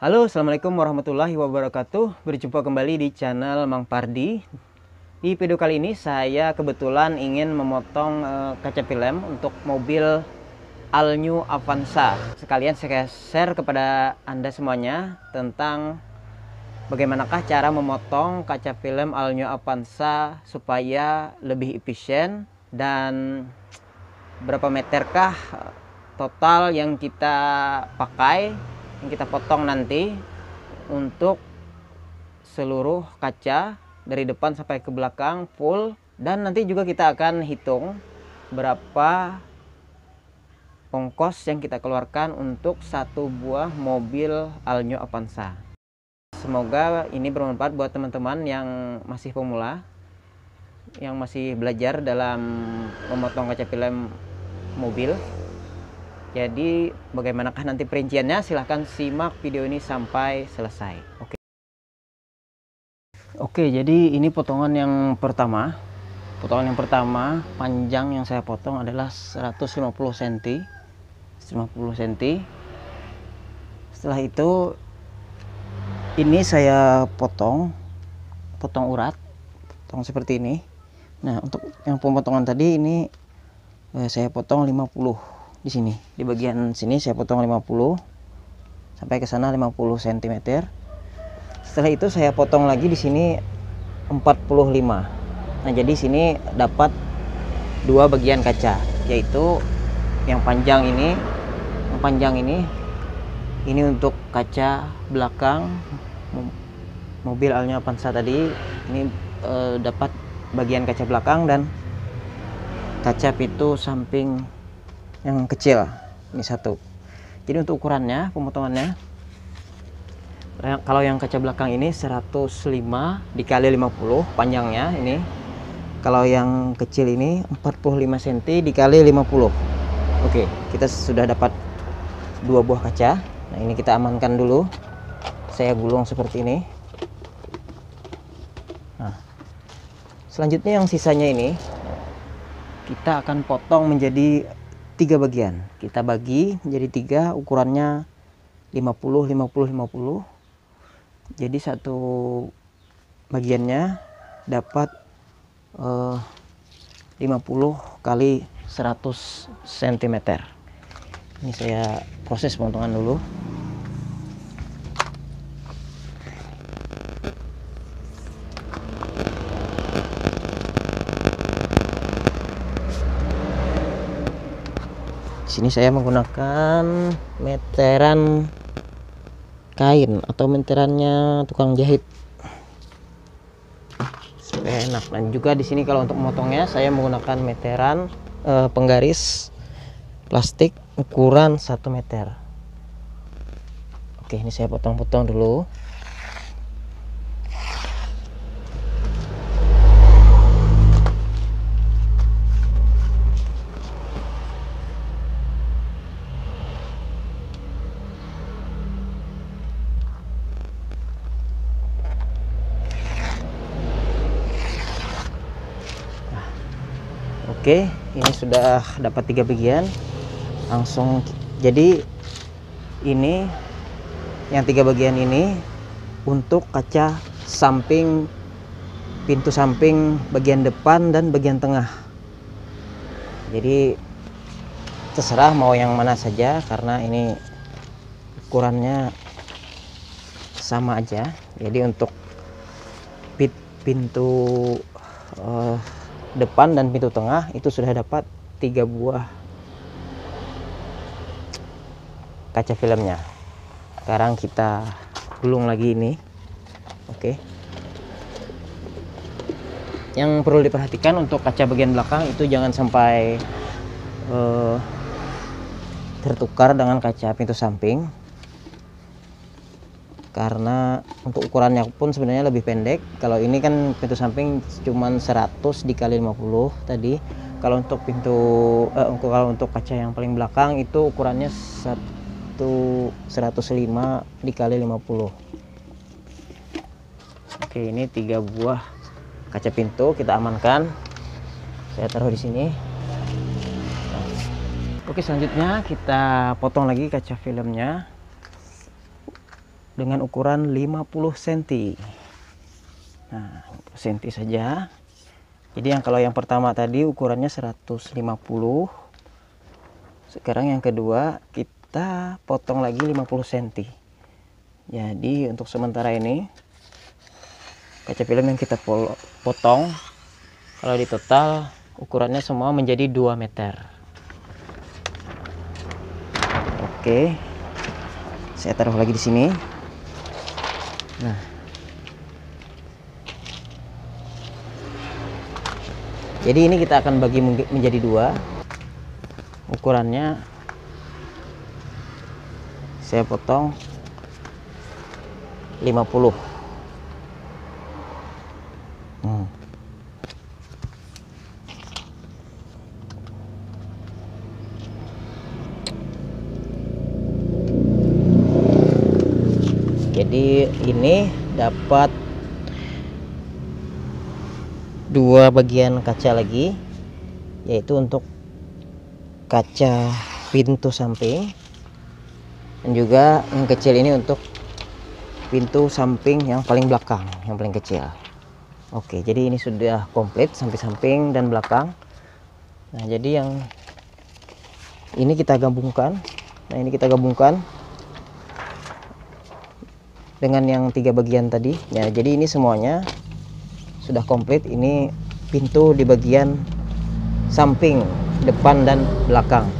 Halo, assalamualaikum warahmatullahi wabarakatuh. Berjumpa kembali di channel Mang Pardi. Di video kali ini saya kebetulan ingin memotong kaca film untuk mobil All New Avanza. Sekalian saya share kepada Anda semuanya tentang bagaimanakah cara memotong kaca film All New Avanza supaya lebih efisien dan berapa meterkah total yang kita pakai, yang kita potong nanti untuk seluruh kaca dari depan sampai ke belakang full. Dan nanti juga kita akan hitung berapa ongkos yang kita keluarkan untuk satu buah mobil All New Avanza. Semoga ini bermanfaat buat teman-teman yang masih pemula, yang masih belajar dalam memotong kaca film mobil. Jadi bagaimanakah nanti perinciannya, silahkan simak video ini sampai selesai. Oke, jadi ini potongan yang pertama. Potongan yang pertama, panjang yang saya potong adalah 150 cm. 150 cm. Setelah itu ini saya potong urat, potong seperti ini. Nah, untuk yang pemotongan tadi ini saya potong 50 di sini. Di bagian sini saya potong 50 sampai ke sana 50 cm. Setelah itu saya potong lagi di sini 45. Nah, jadi sini dapat dua bagian kaca, yaitu yang panjang ini, ini untuk kaca belakang mobil All New Avanza tadi. Ini dapat bagian kaca belakang dan kaca pintu samping yang kecil, ini satu. Jadi untuk ukurannya, pemotongannya, kalau yang kaca belakang ini 105 dikali 50 panjangnya ini. Kalau yang kecil ini 45 cm dikali 50. Oke, kita sudah dapat dua buah kaca. Nah, ini kita amankan dulu. Saya gulung seperti ini. Nah, selanjutnya yang sisanya ini kita akan potong menjadi 3 bagian. Kita bagi menjadi 3, ukurannya 50 50 50. Jadi satu bagiannya dapat 50 kali 100 cm. Ini saya proses pemotongan dulu. Sini saya menggunakan meteran kain atau meterannya tukang jahit supaya enak. Dan juga di sini kalau untuk memotongnya saya menggunakan meteran penggaris plastik ukuran 1 meter. Oke, ini saya potong-potong dulu. Oke, ini sudah dapat 3 bagian. Langsung, jadi ini yang 3 bagian ini untuk kaca samping, pintu samping bagian depan dan bagian tengah. Jadi terserah mau yang mana saja karena ini ukurannya sama aja. Jadi untuk pintu depan dan pintu tengah itu sudah dapat 3 buah kaca filmnya. Sekarang kita gulung lagi ini. Oke. Yang perlu diperhatikan untuk kaca bagian belakang itu jangan sampai tertukar dengan kaca pintu samping, karena untuk ukurannya pun sebenarnya lebih pendek. Kalau ini kan pintu samping cuman 100 dikali 50 tadi. Kalau untuk kalau untuk kaca yang paling belakang itu ukurannya 105 dikali 50. Oke, ini 3 buah kaca pintu kita amankan. Saya taruh di sini. Oke, selanjutnya kita potong lagi kaca filmnya. dengan ukuran 50 cm. Nah, 50 cm saja. Jadi kalau yang pertama tadi ukurannya 150, sekarang yang kedua kita potong lagi 50 cm. Jadi untuk sementara ini kaca film yang kita potong, kalau di total ukurannya semua menjadi 2 meter. Oke, saya taruh lagi di sini. Nah, jadi ini kita akan bagi menjadi 2. Ukurannya saya potong 50. Jadi ini dapat 2 bagian kaca lagi, yaitu untuk kaca pintu samping, dan juga yang kecil ini untuk pintu samping yang paling belakang, yang paling kecil. Oke, jadi ini sudah komplit sampai samping dan belakang. Nah, jadi yang ini kita gabungkan. Nah, ini kita gabungkan dengan yang 3 bagian tadi. Ya, jadi ini semuanya sudah komplit. Ini pintu di bagian samping, depan dan belakang.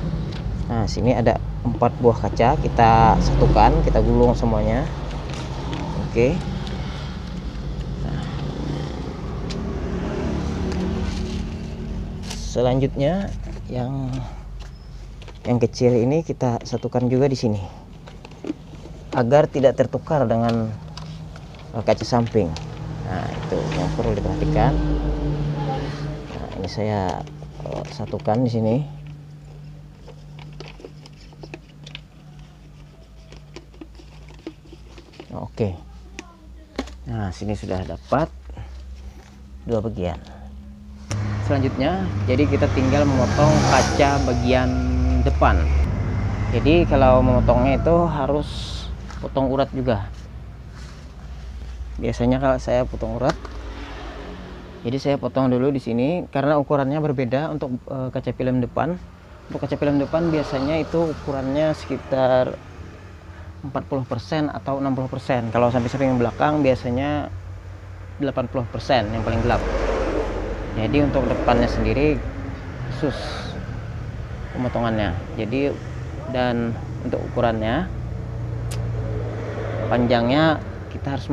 Nah, sini ada 4 buah kaca, kita satukan, kita gulung semuanya. Oke. Nah, selanjutnya yang kecil ini kita satukan juga di sini agar tidak tertukar dengan kaca samping. Nah, itu yang perlu diperhatikan. Nah, ini saya satukan di sini. Oke. Nah, sini sudah dapat 2 bagian. Selanjutnya, jadi kita tinggal memotong kaca bagian depan. Jadi kalau memotongnya itu harus potong urat juga. Biasanya kalau saya potong urat, jadi saya potong dulu di sini karena ukurannya berbeda untuk kaca film depan. Untuk kaca film depan biasanya itu ukurannya sekitar 40% atau 60%. Kalau sampai samping belakang biasanya 80% yang paling gelap. Jadi untuk depannya sendiri khusus pemotongannya. Jadi dan untuk ukurannya panjangnya kita harus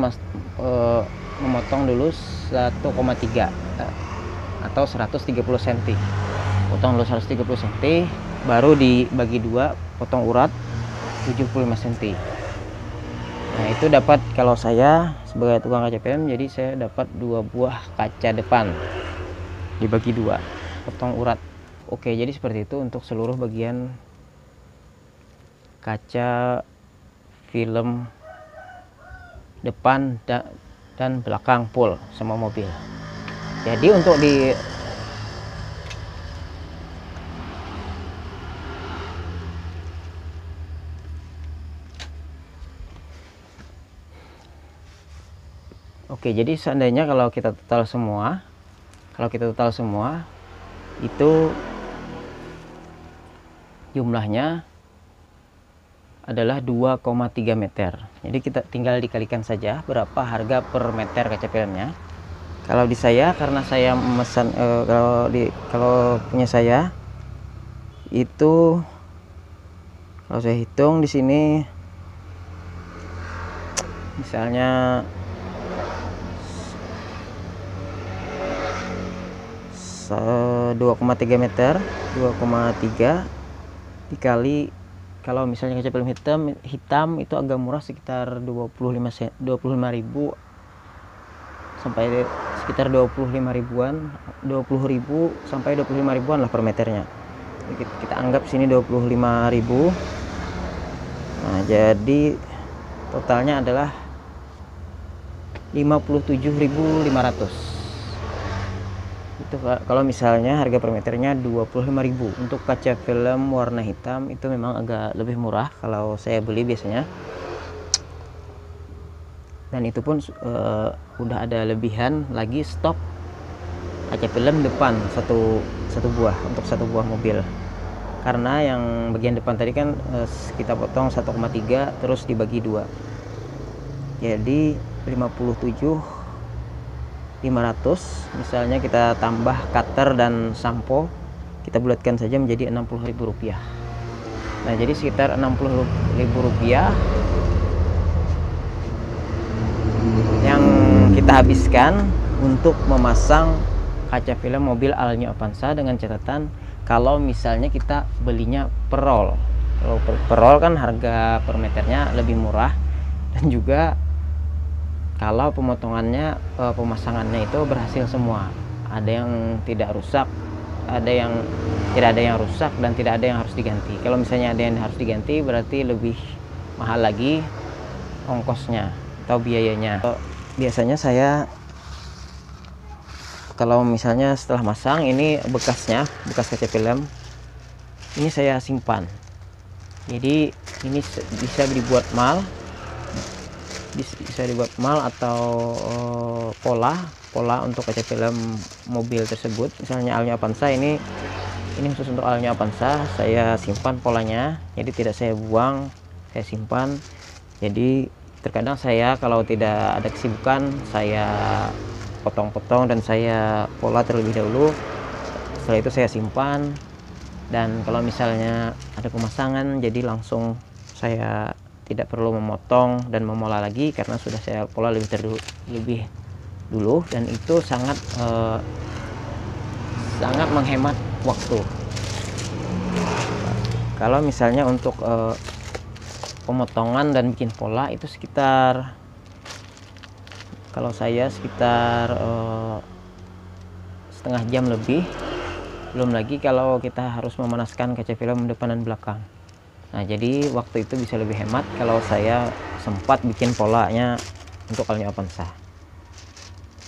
memotong dulu 1,3 atau 130 cm. Potong dulu 130 cm, baru dibagi 2, potong urat 75 cm. Nah, itu dapat, kalau saya sebagai tukang kaca film, jadi saya dapat 2 buah kaca depan dibagi 2, potong urat. Oke, jadi seperti itu untuk seluruh bagian kaca film depan dan belakang full semua mobil. Jadi untuk di Oke, jadi seandainya kalau kita total semua itu jumlahnya adalah 2,3 meter. Jadi kita tinggal dikalikan saja berapa harga per meter kaca filmnya. Kalau di saya, karena saya memesan kalau punya saya itu, kalau saya hitung di sini misalnya 2,3 meter, 2,3 dikali, kalau misalnya kaca film hitam itu agak murah, sekitar 25.000 sampai sekitar 25 ribuan, 20.000 sampai 25 ribuan lah per meternya. Kita anggap sini 25.000. Nah, jadi totalnya adalah 57.500. Itu kalau misalnya harga per meternya 25.000. Untuk kaca film warna hitam itu memang agak lebih murah kalau saya beli biasanya. dan itu pun udah ada lebihan lagi stok kaca film depan satu buah untuk satu buah mobil, karena yang bagian depan tadi kan kita potong 1,3 terus dibagi 2, jadi 57.500. Misalnya kita tambah cutter dan sampo, kita bulatkan saja menjadi Rp60.000. Nah, jadi sekitar Rp60.000 yang kita habiskan untuk memasang kaca film mobil Alneo Avanza, dengan catatan kalau misalnya kita belinya per roll. Kalau per roll kan harga per meternya lebih murah, dan juga kalau pemotongannya, pemasangannya itu berhasil semua. Ada yang tidak rusak, ada yang tidak ada yang rusak, dan tidak ada yang harus diganti. Kalau misalnya ada yang harus diganti, berarti lebih mahal lagi ongkosnya atau biayanya. Biasanya saya kalau misalnya setelah masang, ini bekasnya, bekas kaca film, ini saya simpan. Jadi ini bisa dibuat mal, atau pola untuk kaca film mobil tersebut. Misalnya Alneo Avanza, ini khusus untuk Alneo Avanza, saya simpan polanya, jadi tidak saya buang, saya simpan. Jadi terkadang saya kalau tidak ada kesibukan, saya potong-potong dan saya pola terlebih dahulu, setelah itu saya simpan. Dan kalau misalnya ada pemasangan, jadi langsung saya tidak perlu memotong dan memola lagi, karena sudah saya pola lebih dulu, dan itu sangat menghemat waktu. Kalau misalnya untuk pemotongan dan bikin pola itu sekitar, kalau saya sekitar setengah jam lebih, belum lagi kalau kita harus memanaskan kaca film depan dan belakang. Nah, jadi waktu itu bisa lebih hemat kalau saya sempat bikin polanya untuk Alneo Avanza.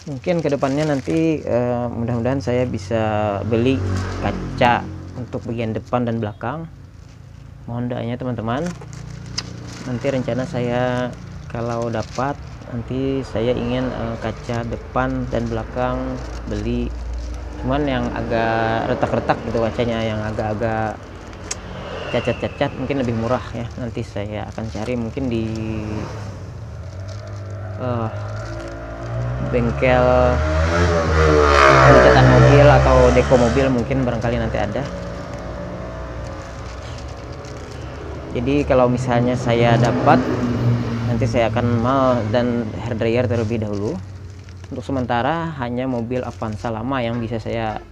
Mungkin kedepannya nanti mudah-mudahan saya bisa beli kaca untuk bagian depan dan belakang. Mohon doanya teman-teman. Nanti rencana saya kalau dapat, nanti saya ingin kaca depan dan belakang beli, cuman yang agak retak-retak gitu kacanya, yang agak-agak cacat-cacat, mungkin lebih murah ya. Nanti saya akan cari mungkin di bengkel pencatan mobil atau deko mobil, mungkin barangkali nanti ada. Jadi kalau misalnya saya dapat, nanti saya akan mal dan hair dryer terlebih dahulu. Untuk sementara hanya mobil Avanza lama yang bisa saya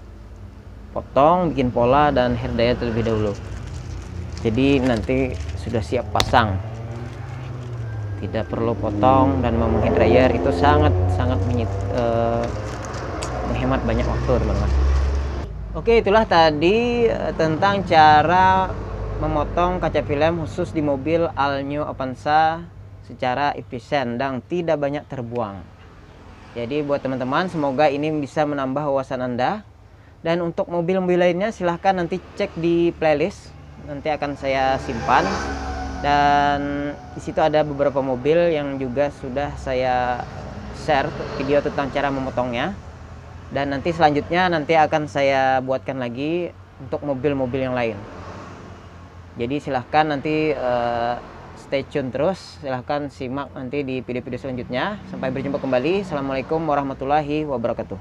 potong, bikin pola, dan hair dryer terlebih dahulu. Jadi nanti sudah siap pasang, tidak perlu potong dan memakai dryer. Itu sangat menghemat banyak waktu, teman-teman. Oke, itulah tadi tentang cara memotong kaca film khusus di mobil Alneo Avanza secara efisien dan tidak banyak terbuang. Jadi buat teman-teman, semoga ini bisa menambah wawasan Anda. Dan untuk mobil-mobil lainnya silahkan nanti cek di playlist, nanti akan saya simpan. Dan di situ ada beberapa mobil yang juga sudah saya share video tentang cara memotongnya. Dan nanti selanjutnya nanti akan saya buatkan lagi untuk mobil-mobil yang lain. Jadi silahkan nanti stay tune terus, silahkan simak nanti di video-video selanjutnya. Sampai berjumpa kembali. Assalamualaikum warahmatullahi wabarakatuh.